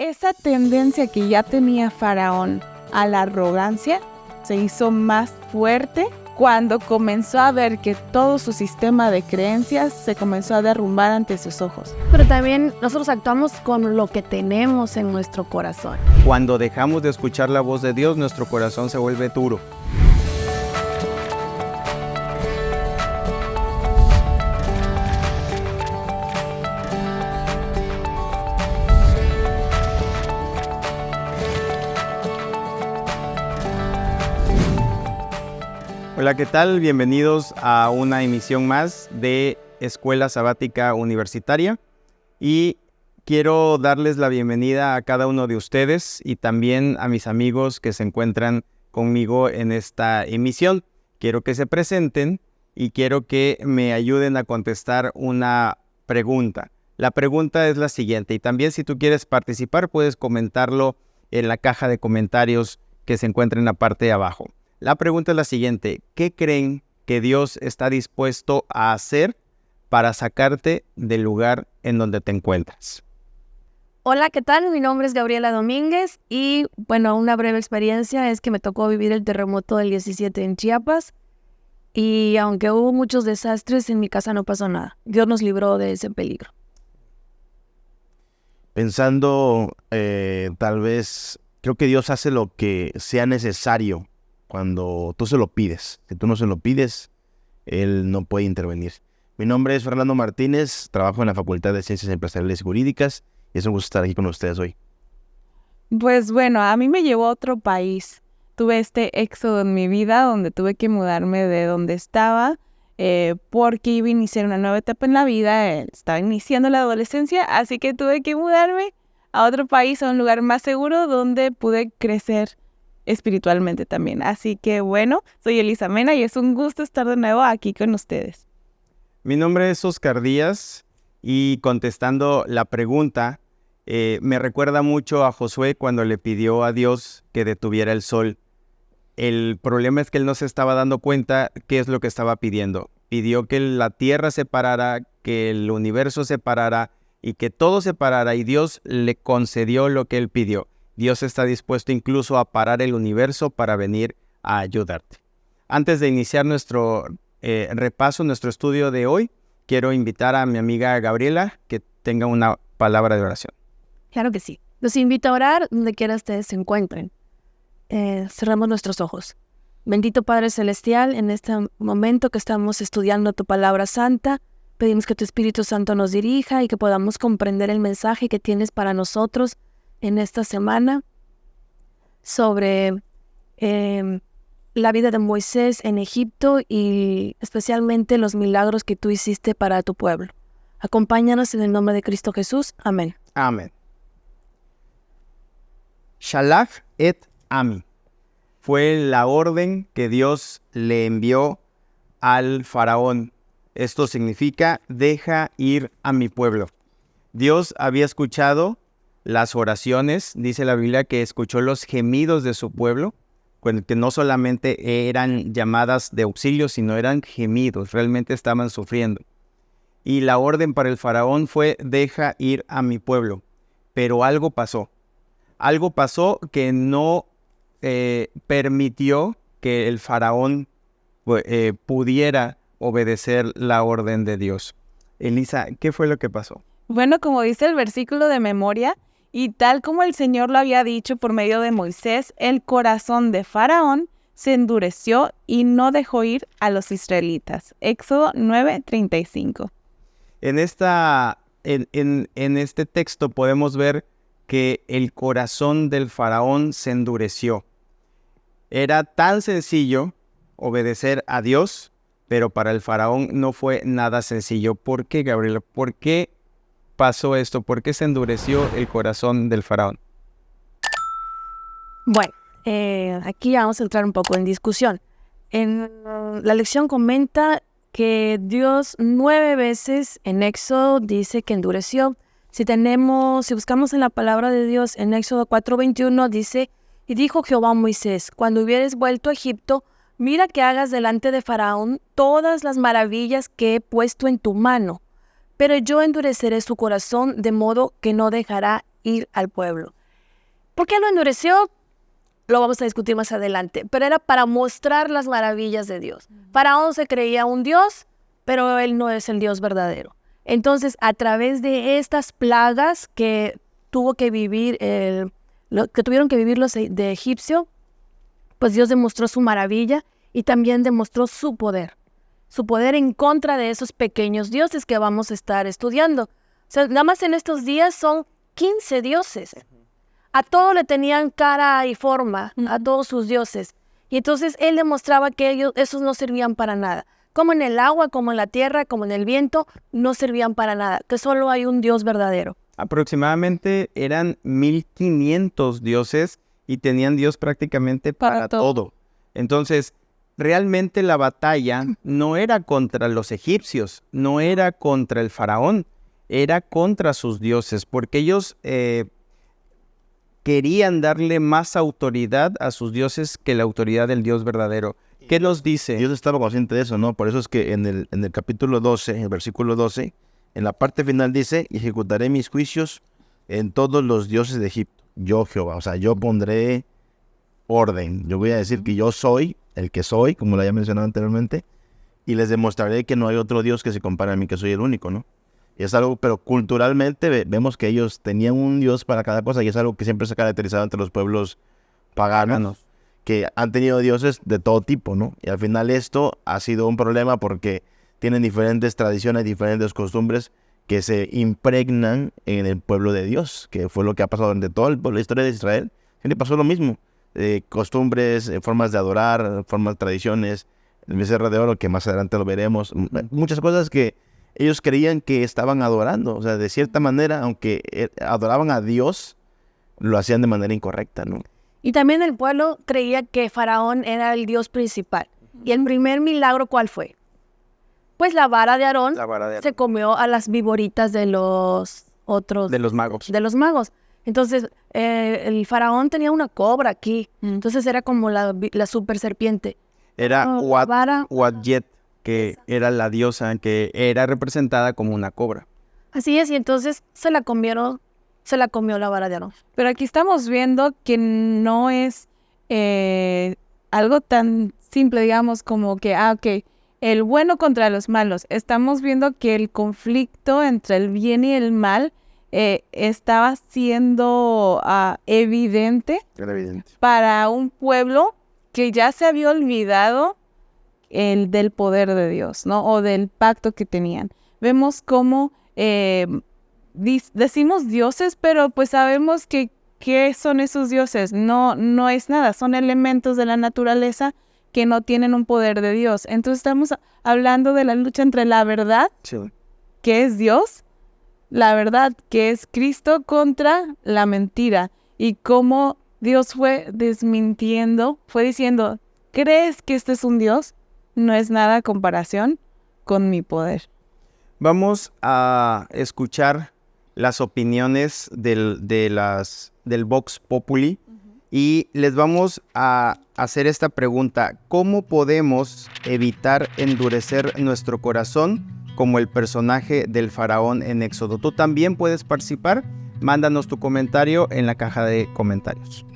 Esa tendencia que ya tenía Faraón a la arrogancia se hizo más fuerte cuando comenzó a ver que todo su sistema de creencias se comenzó a derrumbar ante sus ojos. Pero también nosotros actuamos con lo que tenemos en nuestro corazón. Cuando dejamos de escuchar la voz de Dios, nuestro corazón se vuelve duro. Hola, ¿qué tal? Bienvenidos a una emisión más de Escuela Sabática Universitaria y quiero darles la bienvenida a cada uno de ustedes y también a mis amigos que se encuentran conmigo en esta emisión. Quiero que se presenten y quiero que me ayuden a contestar una pregunta. La pregunta es la siguiente y también si tú quieres participar puedes comentarlo en la caja de comentarios que se encuentra en la parte de abajo. La pregunta es la siguiente: ¿qué creen que Dios está dispuesto a hacer para sacarte del lugar en donde te encuentras? Hola, ¿qué tal? Mi nombre es Gabriela Domínguez y bueno, una breve experiencia es que me tocó vivir el terremoto del 17 en Chiapas y aunque hubo muchos desastres, en mi casa no pasó nada. Dios nos libró de ese peligro. Pensando, tal vez, creo que Dios hace lo que sea necesario cuando tú se lo pides. Si tú no se lo pides, Él no puede intervenir. Mi nombre es Fernando Martínez, trabajo en la Facultad de Ciencias Empresariales y Jurídicas y es un gusto estar aquí con ustedes hoy. Pues bueno, a mí me llevó a otro país. Tuve este éxodo en mi vida donde tuve que mudarme de donde estaba porque iba a iniciar una nueva etapa en la vida. Estaba iniciando la adolescencia, así que tuve que mudarme a otro país, a un lugar más seguro donde pude crecer espiritualmente también. Así que bueno, soy Elisa Mena y es un gusto estar de nuevo aquí con ustedes. Mi nombre es Oscar Díaz y contestando la pregunta, me recuerda mucho a Josué cuando le pidió a Dios que detuviera el sol. El problema es que él no se estaba dando cuenta qué es lo que estaba pidiendo. Pidió que la tierra se parara, que el universo se parara y que todo se parara y Dios le concedió lo que él pidió. Dios está dispuesto incluso a parar el universo para venir a ayudarte. Antes de iniciar nuestro repaso, nuestro estudio de hoy, quiero invitar a mi amiga Gabriela que tenga una palabra de oración. Claro que sí. Los invito a orar donde quiera ustedes se encuentren. Cerramos nuestros ojos. Bendito Padre Celestial, en este momento que estamos estudiando tu palabra santa, pedimos que tu Espíritu Santo nos dirija y que podamos comprender el mensaje que tienes para nosotros en esta semana sobre la vida de Moisés en Egipto y especialmente los milagros que tú hiciste para tu pueblo. Acompáñanos en el nombre de Cristo Jesús. Amén. Amén. Shalach et Ami fue la orden que Dios le envió al faraón. Esto significa deja ir a mi pueblo. Dios había escuchado las oraciones, dice la Biblia que escuchó los gemidos de su pueblo, que no solamente eran llamadas de auxilio, sino eran gemidos, realmente estaban sufriendo. Y la orden para el faraón fue deja ir a mi pueblo. Pero algo pasó que no permitió que el faraón pudiera obedecer la orden de Dios. Elisa, ¿qué fue lo que pasó? Bueno, como dice el versículo de memoria, y tal como el Señor lo había dicho por medio de Moisés, el corazón de Faraón se endureció y no dejó ir a los israelitas. Éxodo 9:35. En este texto podemos ver que el corazón del faraón se endureció. Era tan sencillo obedecer a Dios, pero para el faraón no fue nada sencillo. ¿Por qué, Gabriela? ¿Por qué pasó esto? ¿Por qué se endureció el corazón del faraón? Bueno, aquí vamos a entrar un poco en discusión. En la lección comenta que Dios 9 veces en Éxodo dice que endureció. Si buscamos en la palabra de Dios en Éxodo 4:21 dice: y dijo Jehová a Moisés, cuando hubieres vuelto a Egipto, mira que hagas delante de Faraón todas las maravillas que he puesto en tu mano, pero yo endureceré su corazón de modo que no dejará ir al pueblo. ¿Por qué lo endureció? Lo vamos a discutir más adelante, pero era para mostrar las maravillas de Dios. Faraón se creía un Dios, pero él no es el Dios verdadero. Entonces, a través de estas plagas que tuvieron que vivir los de egipcio, pues Dios demostró su maravilla y también demostró su poder en contra de esos pequeños dioses que vamos a estar estudiando. O sea, nada más en estos días son 15 dioses. A todos le tenían cara y forma, a todos sus dioses. Y entonces él demostraba que esos no servían para nada. Como en el agua, como en la tierra, como en el viento, no servían para nada. Que solo hay un Dios verdadero. Aproximadamente eran 1500 dioses y tenían Dios prácticamente para todo. Entonces, realmente la batalla no era contra los egipcios, no era contra el faraón, era contra sus dioses, porque ellos querían darle más autoridad a sus dioses que la autoridad del Dios verdadero. ¿Qué nos dice? Dios estaba consciente de eso, ¿no? Por eso es que en el capítulo 12, el versículo 12, en la parte final dice, y ejecutaré mis juicios en todos los dioses de Egipto. Yo, Jehová, o sea, yo pondré orden. Yo voy a decir que yo soy el que soy, como lo había mencionado anteriormente, y les demostraré que no hay otro Dios que se compare a mí, que soy el único, ¿no? Y es algo, pero culturalmente vemos que ellos tenían un Dios para cada cosa, y es algo que siempre se ha caracterizado entre los pueblos paganos, que han tenido dioses de todo tipo, ¿no? Y al final esto ha sido un problema porque tienen diferentes tradiciones, diferentes costumbres que se impregnan en el pueblo de Dios, que fue lo que ha pasado durante toda la historia de Israel. Siempre pasó lo mismo. Costumbres, formas de adorar, formas, tradiciones, el becerro de oro, que más adelante lo veremos. Muchas cosas que ellos creían que estaban adorando. O sea, de cierta manera, aunque adoraban a Dios, lo hacían de manera incorrecta, ¿no? Y también el pueblo creía que Faraón era el Dios principal. Y el primer milagro, ¿cuál fue? Pues la vara de Aarón se comió a las víboritas de los otros... De los magos. De los magos. Entonces, el faraón tenía una cobra aquí. Entonces era como la super serpiente. Era Uatyet, que era la diosa que era representada como una cobra. Así es, y entonces se la comió la vara de Aarón. Pero aquí estamos viendo que no es algo tan simple, digamos, como que, ok, el bueno contra los malos. Estamos viendo que el conflicto entre el bien y el mal estaba siendo evidente para un pueblo que ya se había olvidado del poder de Dios, ¿no? O del pacto que tenían. Vemos cómo decimos dioses, pero pues sabemos que ¿qué son esos dioses? No es nada, son elementos de la naturaleza que no tienen un poder de Dios. Entonces estamos hablando de la lucha entre la verdad, que es Dios, la verdad, que es Cristo, contra la mentira. Y cómo Dios fue desmintiendo, fue diciendo, ¿crees que este es un Dios? No es nada a comparación con mi poder. Vamos a escuchar las opiniones del Vox Populi y les vamos a hacer esta pregunta. ¿Cómo podemos evitar endurecer nuestro corazón como el personaje del faraón en Éxodo? Tú también puedes participar. Mándanos tu comentario en la caja de comentarios.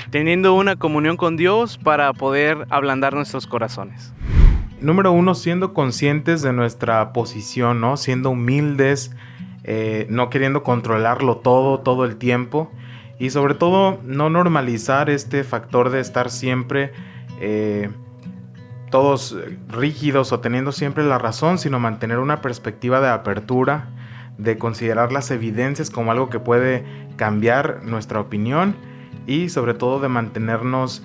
Teniendo una comunión con Dios para poder ablandar nuestros corazones. Número 1, siendo conscientes de nuestra posición, ¿no? Siendo humildes, no queriendo controlarlo todo el tiempo. Y sobre todo, no normalizar este factor de estar siempre todos rígidos o teniendo siempre la razón, sino mantener una perspectiva de apertura, de considerar las evidencias como algo que puede cambiar nuestra opinión y sobre todo de mantenernos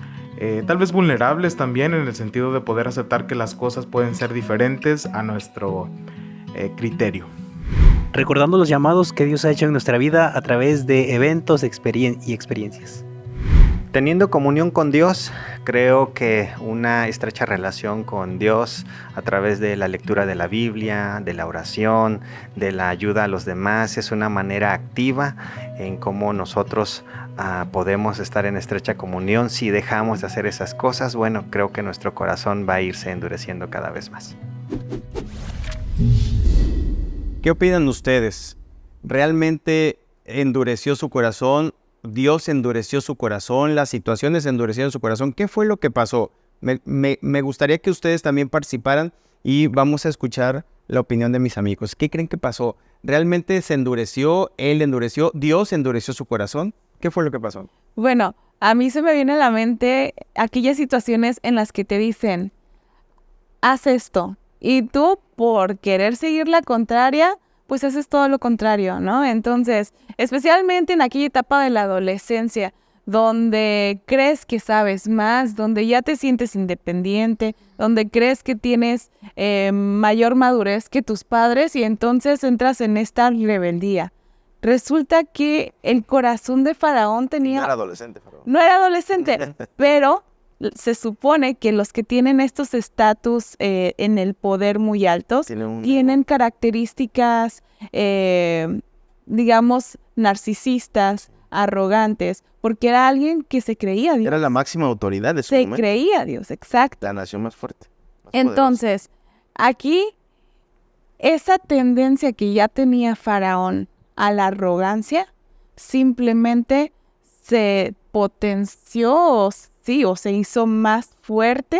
tal vez vulnerables también en el sentido de poder aceptar que las cosas pueden ser diferentes a nuestro criterio. Recordando los llamados que Dios ha hecho en nuestra vida a través de eventos y experiencias. Teniendo comunión con Dios, creo que una estrecha relación con Dios a través de la lectura de la Biblia, de la oración, de la ayuda a los demás, es una manera activa en cómo nosotros podemos estar en estrecha comunión. Si dejamos de hacer esas cosas, bueno, creo que nuestro corazón va a irse endureciendo cada vez más. ¿Qué opinan ustedes? realmente endureció su corazón, Dios endureció su corazón, las situaciones endurecieron su corazón. ¿Qué fue lo que pasó? Me gustaría que ustedes también participaran y vamos a escuchar la opinión de mis amigos. ¿Qué creen que pasó? ¿Realmente se endureció? ¿Él endureció? ¿Dios endureció su corazón? ¿Qué fue lo que pasó? Bueno, a mí se me viene a la mente aquellas situaciones en las que te dicen, haz esto, y tú por querer seguir la contraria, pues haces todo lo contrario, ¿no? Entonces, especialmente en aquella etapa de la adolescencia, donde crees que sabes más, donde ya te sientes independiente, donde crees que tienes mayor madurez que tus padres y entonces entras en esta rebeldía. Resulta que el corazón de Faraón tenía... No era adolescente, Faraón. No era adolescente, pero se supone que los que tienen estos estatus en el poder muy altos tienen características, digamos, narcisistas, arrogantes, porque era alguien que se creía Dios. Era la máxima autoridad de su Se momento. creía Dios, exacto. La nación más fuerte. Más Entonces, aquí, esa tendencia que ya tenía Faraón a la arrogancia, simplemente se potenció, o se hizo más fuerte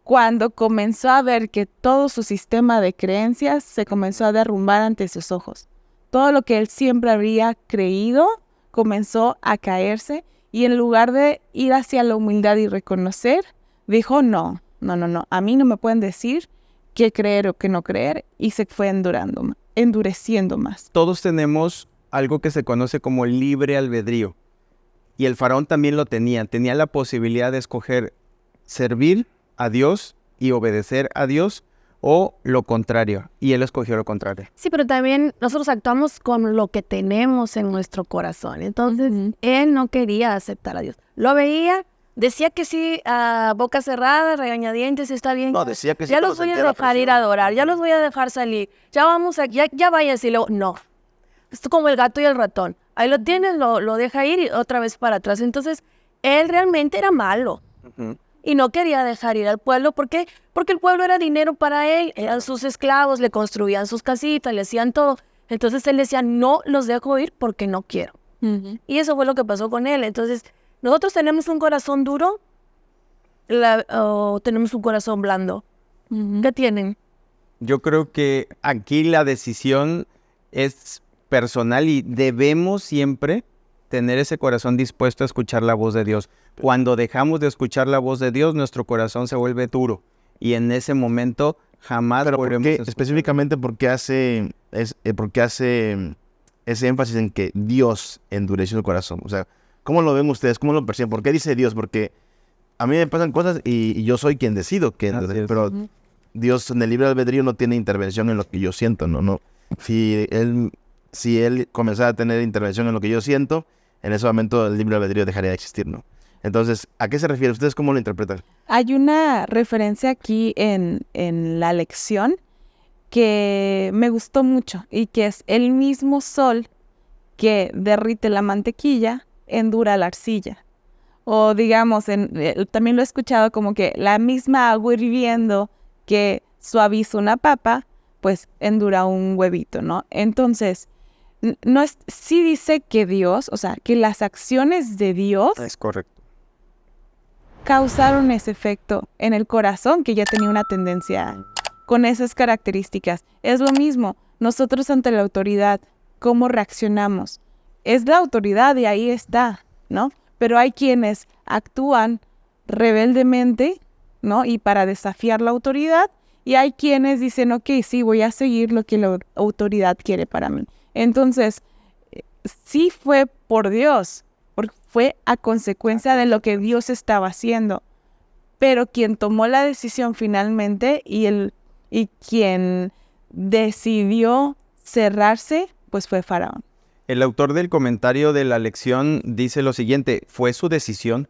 cuando comenzó a ver que todo su sistema de creencias se comenzó a derrumbar ante sus ojos. Todo lo que él siempre habría creído comenzó a caerse y en lugar de ir hacia la humildad y reconocer, dijo no, a mí no me pueden decir qué creer o qué no creer y se fue endureciendo más. Todos tenemos algo que se conoce como libre albedrío. Y el faraón también lo tenía la posibilidad de escoger servir a Dios y obedecer a Dios o lo contrario, y él escogió lo contrario. Sí, pero también nosotros actuamos con lo que tenemos en nuestro corazón. Entonces, él no quería aceptar a Dios. Lo veía, decía que sí, a boca cerrada, regañadientes, está bien. No, decía que sí. Ya los voy a dejar ir a adorar, ya los voy a dejar salir. Ya vamos aquí, ya váyanse. Y luego, no. Esto es como el gato y el ratón. Ahí lo tienes, lo deja ir y otra vez para atrás. Entonces, él realmente era malo. Y no quería dejar ir al pueblo. ¿Por qué? Porque el pueblo era dinero para él. Eran sus esclavos, le construían sus casitas, le hacían todo. Entonces, él decía, no los dejo ir porque no quiero. Y eso fue lo que pasó con él. Entonces, nosotros tenemos un corazón duro o tenemos un corazón blando. ¿Qué tienen? Yo creo que aquí la decisión es personal y debemos siempre tener ese corazón dispuesto a escuchar la voz de Dios. Cuando dejamos de escuchar la voz de Dios, nuestro corazón se vuelve duro y en ese momento jamás volvemos a escuchar. Específicamente porque hace ese énfasis en que Dios endureció el corazón. O sea, ¿cómo lo ven ustedes? ¿Cómo lo perciben? ¿Por qué dice Dios? Porque a mí me pasan cosas y yo soy quien decido que endurece, pero Dios en el libre albedrío no tiene intervención en lo que yo siento, no. Si él comenzara a tener intervención en lo que yo siento, en ese momento el libre albedrío dejaría de existir, ¿no? Entonces, ¿a qué se refiere? ¿Ustedes cómo lo interpretan? Hay una referencia aquí en la lección que me gustó mucho y que es el mismo sol que derrite la mantequilla, endura la arcilla. O digamos, también lo he escuchado como que la misma agua hirviendo que suaviza una papa, pues endura un huevito, ¿no? Entonces, sí dice que Dios, o sea, que las acciones de Dios Es correcto. causaron ese efecto en el corazón que ya tenía una tendencia con esas características. Es lo mismo, nosotros ante la autoridad, ¿cómo reaccionamos? Es la autoridad y ahí está, ¿no? Pero hay quienes actúan rebeldemente, ¿no? Y para desafiar la autoridad, y hay quienes dicen, ok, sí, voy a seguir lo que la autoridad quiere para mí. Entonces, sí fue por Dios, porque fue a consecuencia de lo que Dios estaba haciendo. Pero quien tomó la decisión finalmente y quien decidió cerrarse, pues fue Faraón. El autor del comentario de la lección dice lo siguiente: fue su decisión,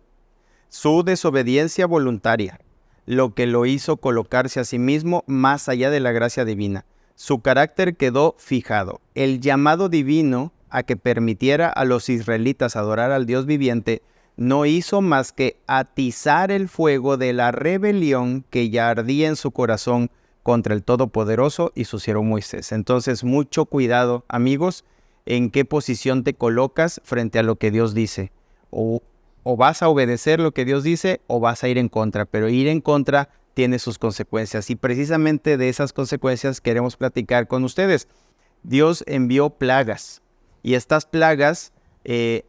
su desobediencia voluntaria, lo que lo hizo colocarse a sí mismo más allá de la gracia divina. Su carácter quedó fijado. El llamado divino a que permitiera a los israelitas adorar al Dios viviente no hizo más que atizar el fuego de la rebelión que ya ardía en su corazón contra el Todopoderoso y su siervo Moisés. Entonces, mucho cuidado, amigos, en qué posición te colocas frente a lo que Dios dice. O vas a obedecer lo que Dios dice o vas a ir en contra, pero ir en contra tiene sus consecuencias. Y precisamente de esas consecuencias queremos platicar con ustedes. Dios envió plagas y estas plagas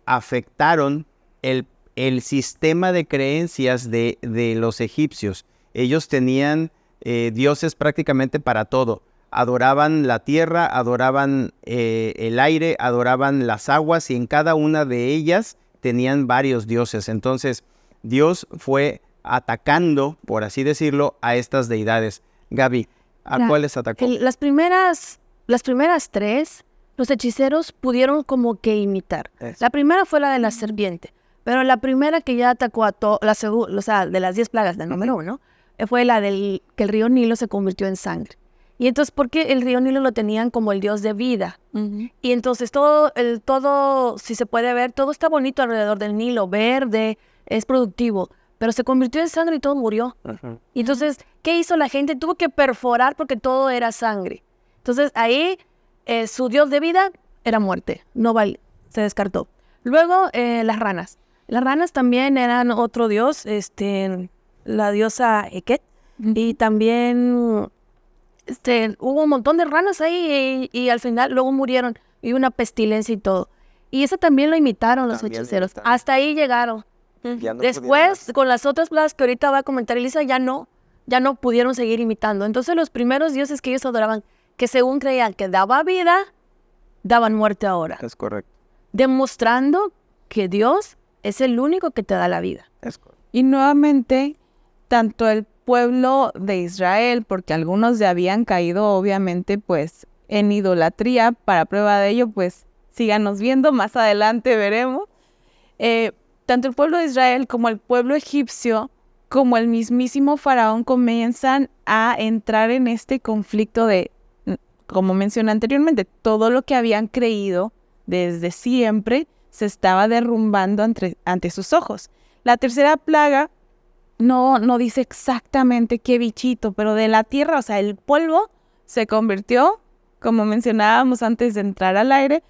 afectaron el sistema de creencias de los egipcios. Ellos tenían dioses prácticamente para todo. Adoraban la tierra, adoraban el aire, adoraban las aguas y en cada una de ellas tenían varios dioses. Entonces Dios fue atacando, por así decirlo, a estas deidades. Gaby, ¿a cuáles atacó? Las primeras 3, los hechiceros pudieron como que imitar. Eso. La primera fue la de la serpiente, pero la primera que ya atacó a de las 10 plagas del número 1, fue la que el río Nilo se convirtió en sangre. Y entonces, porque el río Nilo lo tenían como el dios de vida. Y entonces todo, si se puede ver, todo está bonito alrededor del Nilo, verde, es productivo, pero se convirtió en sangre y todo murió. Y entonces, ¿qué hizo la gente? Tuvo que perforar porque todo era sangre. Entonces, ahí su dios de vida era muerte, se descartó. Luego, las ranas. Las ranas también eran otro dios, la diosa Eket, y también hubo un montón de ranas ahí y al final luego murieron, y una pestilencia y todo. Y eso también lo imitaron los hechiceros. Hasta ahí llegaron. Ya no Después, con las otras plagas que ahorita va a comentar Elisa, ya no pudieron seguir imitando. Entonces, los primeros dioses que ellos adoraban, que según creían que daba vida, daban muerte ahora. Es correcto. Demostrando que Dios es el único que te da la vida. Es correcto. Y nuevamente, tanto el pueblo de Israel, porque algunos ya habían caído obviamente pues en idolatría, para prueba de ello pues síganos viendo, más adelante veremos. Tanto el pueblo de Israel como el pueblo egipcio, como el mismísimo faraón, comienzan a entrar en este conflicto de, como mencioné anteriormente, todo lo que habían creído desde siempre se estaba derrumbando ante sus ojos. La tercera plaga no dice exactamente qué bichito, pero de la tierra, o sea, el polvo se convirtió, como mencionábamos antes de entrar al aire,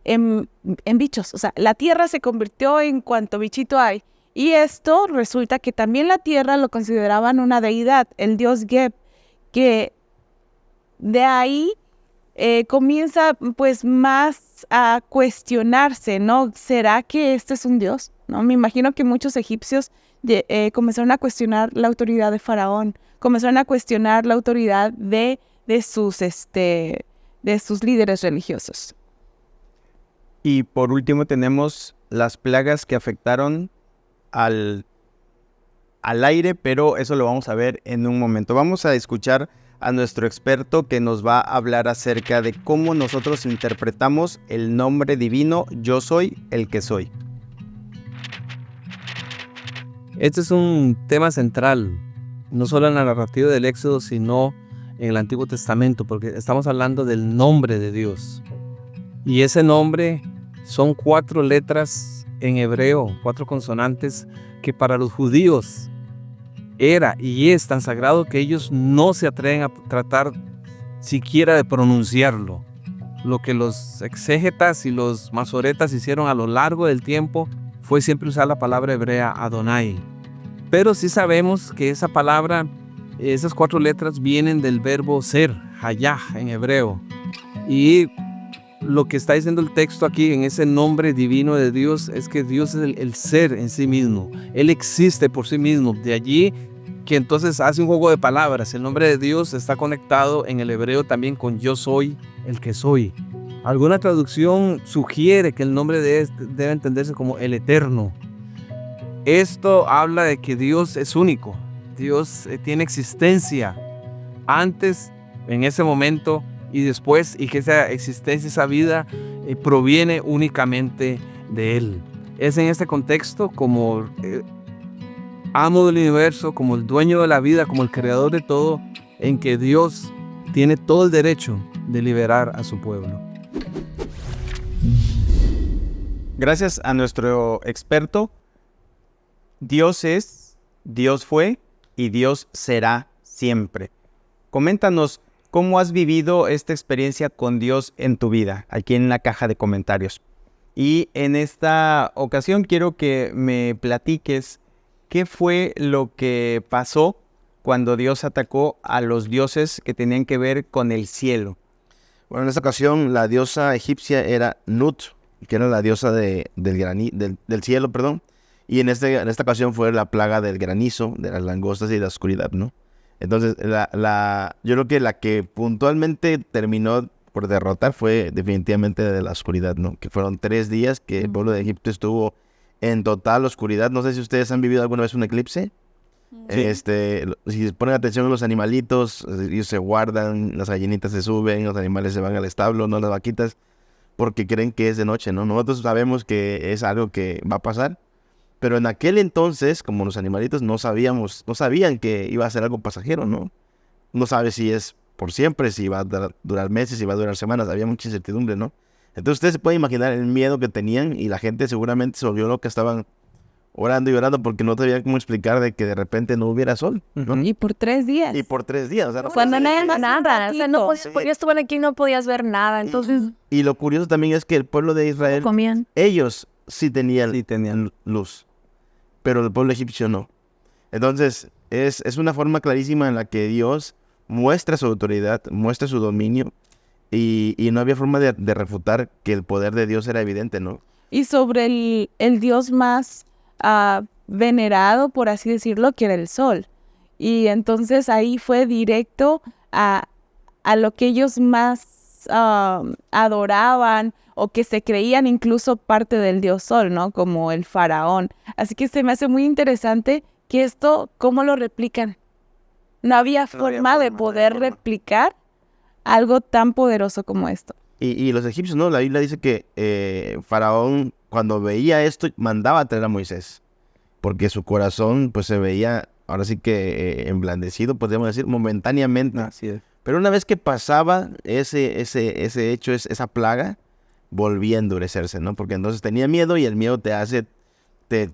en bichos. O sea, la tierra se convirtió en cuanto bichito hay. Y esto resulta que también la tierra lo consideraban una deidad, el dios Geb, que de ahí comienza pues más a cuestionarse, ¿no? ¿Será que este es un dios? ¿No? Me imagino que muchos egipcios comenzaron a cuestionar la autoridad de Faraón, comenzaron a cuestionar la autoridad de sus líderes religiosos. Y por último tenemos las plagas que afectaron al aire, pero eso lo vamos a ver en un momento. Vamos a escuchar a nuestro experto que nos va a hablar acerca de cómo nosotros interpretamos el nombre divino Yo Soy el que soy. Este es un tema central, no solo en la narrativa del Éxodo, sino en el Antiguo Testamento, porque estamos hablando del nombre de Dios. Y ese nombre son 4 letras en hebreo, 4 consonantes, que para los judíos era y es tan sagrado que ellos no se atreven a tratar siquiera de pronunciarlo. Lo que los exégetas y los masoretas hicieron a lo largo del tiempo fue siempre usar la palabra hebrea Adonai. Pero sí sabemos que esa palabra, esas 4 letras vienen del verbo ser, hayah en hebreo. Y lo que está diciendo el texto aquí en ese nombre divino de Dios es que Dios es el ser en sí mismo. Él existe por sí mismo. De allí que entonces hace un juego de palabras. El nombre de Dios está conectado en el hebreo también con yo soy el que soy. Alguna traducción sugiere que el nombre debe entenderse como el eterno. Esto habla de que Dios es único. Dios tiene existencia antes, en ese momento y después, y que esa existencia, esa vida proviene únicamente de Él. Es en este contexto como amo del universo, como el dueño de la vida, como el creador de todo, en que Dios tiene todo el derecho de liberar a su pueblo. Gracias a nuestro experto, Dios es, Dios fue y Dios será siempre. Coméntanos, ¿cómo has vivido esta experiencia con Dios en tu vida? Aquí en la caja de comentarios. Y en esta ocasión quiero que me platiques qué fue lo que pasó cuando Dios atacó a los dioses que tenían que ver con el cielo. Bueno, en esta ocasión la diosa egipcia era Nut, que era la diosa del cielo, perdón. Y en esta ocasión fue la plaga del granizo, de las langostas y de la oscuridad, ¿no? Entonces, yo creo que la que puntualmente terminó por derrotar fue definitivamente de la oscuridad, ¿no? Que fueron 3 días que el pueblo de Egipto estuvo en total oscuridad. No sé si ustedes han vivido alguna vez un eclipse. Si ponen atención a los animalitos, ellos se guardan, las gallinitas se suben, los animales se van al establo, no las vaquitas, porque creen que es de noche, ¿no? Nosotros sabemos que es algo que va a pasar, pero en aquel entonces, como los animalitos no sabían que iba a ser algo pasajero, ¿no? No sabe si es por siempre, si va a durar meses, si va a durar semanas, había mucha incertidumbre, ¿no? Entonces ustedes se pueden imaginar el miedo que tenían y la gente seguramente se volvió loca, estaban orando y orando porque no sabían cómo explicar de que de repente no hubiera sol, ¿no? Y por 3 días. Y por 3 días, o sea, Cuando no había nada, o sea, no podías, ya estaban aquí y no podías ver nada, entonces Y lo curioso también es que el pueblo de Israel, comían. ellos sí tenían luz, pero el pueblo egipcio no. Entonces, es una forma clarísima en la que Dios muestra su autoridad, muestra su dominio, y no había forma de refutar que el poder de Dios era evidente, ¿no? Y sobre el dios más venerado, por así decirlo, que era el sol. Y entonces ahí fue directo a lo que ellos más adoraban o que se creían incluso parte del dios sol, ¿no? Como el faraón. Así que se me hace muy interesante que esto, ¿cómo lo replican? No había forma de poder replicar algo tan poderoso como esto. Y los egipcios, ¿no? La Biblia dice que Faraón, cuando veía esto, mandaba a traer a Moisés, porque su corazón, pues, se veía, ahora sí que emblandecido, podríamos decir, momentáneamente. Así es. Pero una vez que pasaba ese hecho, esa plaga, volvía a endurecerse, ¿no? Porque entonces tenía miedo y el miedo te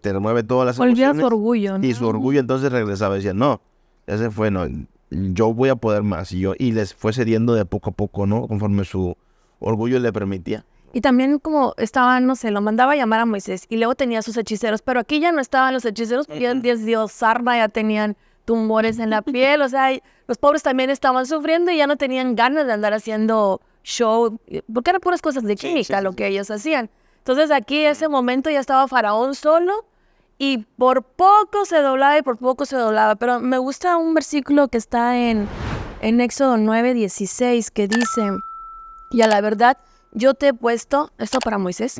remueve todas las Volvía emociones. su orgullo, ¿no? Y su orgullo entonces regresaba y decía, no, ese fue, no, yo voy a poder más. Y les fue cediendo de poco a poco, ¿no? Conforme su orgullo le permitía. Y también como estaba, no sé, lo mandaba a llamar a Moisés y luego tenía sus hechiceros, pero aquí ya no estaban los hechiceros, ya Dios sarna, ya tenían tumores en la piel, o sea, los pobres también estaban sufriendo y ya no tenían ganas de andar haciendo show, porque eran puras cosas de química lo que ellos hacían. Entonces aquí ese momento ya estaba Faraón solo y por poco se doblaba y por poco se doblaba, pero me gusta un versículo que está en Éxodo 9:16 que dice, y a la verdad, yo te he puesto, esto para Moisés,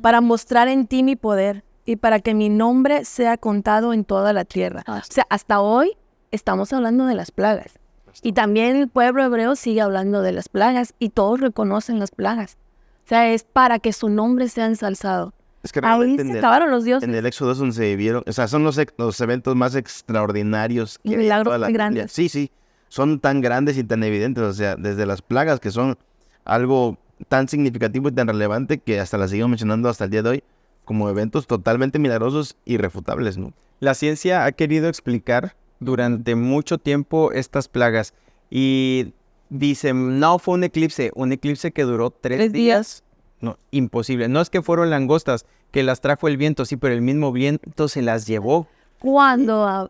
para mostrar en ti mi poder y para que mi nombre sea contado en toda la tierra. O sea, hasta hoy estamos hablando de las plagas. Y también el pueblo hebreo sigue hablando de las plagas y todos reconocen las plagas. O sea, es para que su nombre sea ensalzado. Es que Ahí se acabaron los dioses. En el Éxodo es donde se vivieron, o sea, son los eventos más extraordinarios que hay en Milagros toda la muy Biblia. grandes. Sí, son tan grandes y tan evidentes, o sea, desde las plagas que son algo tan significativo y tan relevante que hasta las sigo mencionando hasta el día de hoy como eventos totalmente milagrosos y irrefutables, ¿no? La ciencia ha querido explicar durante mucho tiempo estas plagas y dicen, no fue un eclipse que duró 3 días. No, imposible. No es que fueron langostas, que las trajo el viento, sí, pero el mismo viento se las llevó. Cuando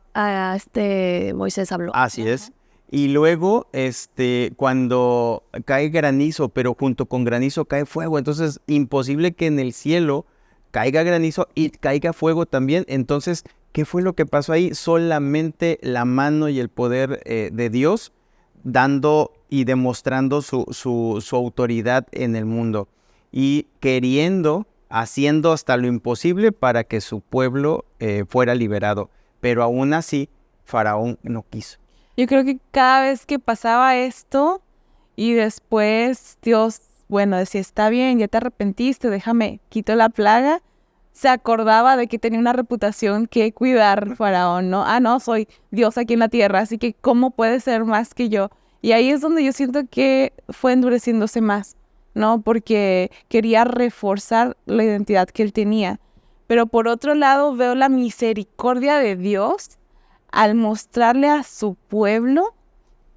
Moisés habló. Así es. Y luego, cuando cae granizo, pero junto con granizo cae fuego. Entonces, imposible que en el cielo caiga granizo y caiga fuego también. Entonces, ¿qué fue lo que pasó ahí? Solamente la mano y el poder de Dios dando y demostrando su autoridad en el mundo. Y haciendo hasta lo imposible para que su pueblo fuera liberado. Pero aún así, Faraón no quiso. Yo creo que cada vez que pasaba esto y después Dios, bueno, decía, está bien, ya te arrepentiste, déjame, quito la plaga, se acordaba de que tenía una reputación que cuidar Faraón, ¿no? No, soy Dios aquí en la tierra, así que ¿cómo puede ser más que yo? Y ahí es donde yo siento que fue endureciéndose más, ¿no? Porque quería reforzar la identidad que él tenía. Pero por otro lado veo la misericordia de Dios al mostrarle a su pueblo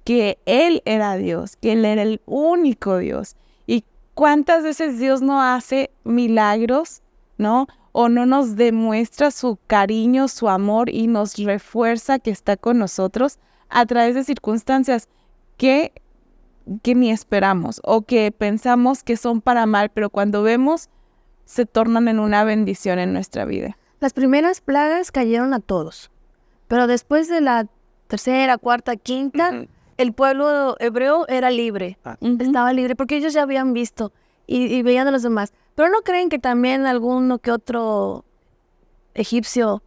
que Él era Dios, que Él era el único Dios. ¿Y cuántas veces Dios no hace milagros, ¿no? O no nos demuestra su cariño, su amor y nos refuerza que está con nosotros a través de circunstancias que ni esperamos o que pensamos que son para mal, pero cuando vemos se tornan en una bendición en nuestra vida. Las primeras plagas cayeron a todos, pero después de la tercera, cuarta, quinta, el pueblo hebreo era libre, estaba libre, porque ellos ya habían visto y veían a los demás. Pero ¿no creen que también alguno que otro egipcio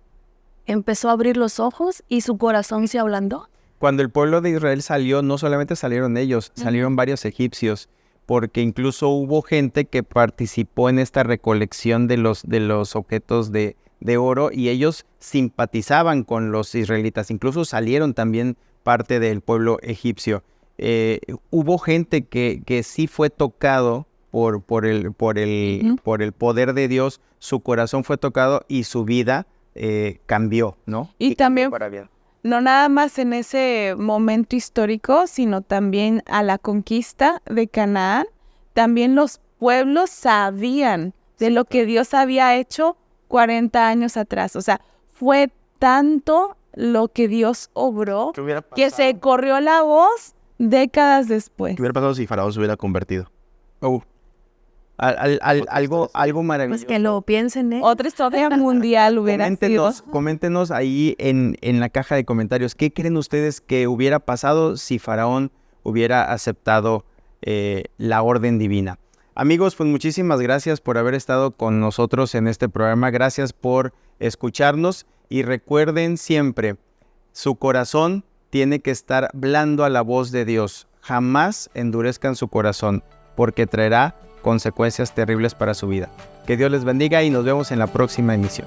empezó a abrir los ojos y su corazón se ablandó? Cuando el pueblo de Israel salió, no solamente salieron ellos, salieron varios egipcios, porque incluso hubo gente que participó en esta recolección de los objetos de oro y ellos simpatizaban con los israelitas, incluso salieron también parte del pueblo egipcio. Hubo gente que sí fue tocado por el poder de Dios, su corazón fue tocado y su vida cambió, ¿no? Y también para bien. No nada más en ese momento histórico, sino también a la conquista de Canaán, también los pueblos sabían de lo que Dios había hecho 40 años atrás. O sea, fue tanto lo que Dios obró que se corrió la voz décadas después. ¿Qué hubiera pasado si Faraón se hubiera convertido? Algo maravilloso. Pues que lo piensen, ¿eh? Otra historia mundial hubiera sido. Coméntenos ahí en la caja de comentarios, ¿qué creen ustedes que hubiera pasado si Faraón hubiera aceptado la orden divina? Amigos, pues muchísimas gracias por haber estado con nosotros en este programa. Gracias por escucharnos y recuerden siempre, su corazón tiene que estar blando a la voz de Dios. Jamás endurezcan su corazón, porque traerá consecuencias terribles para su vida. Que Dios les bendiga y nos vemos en la próxima emisión.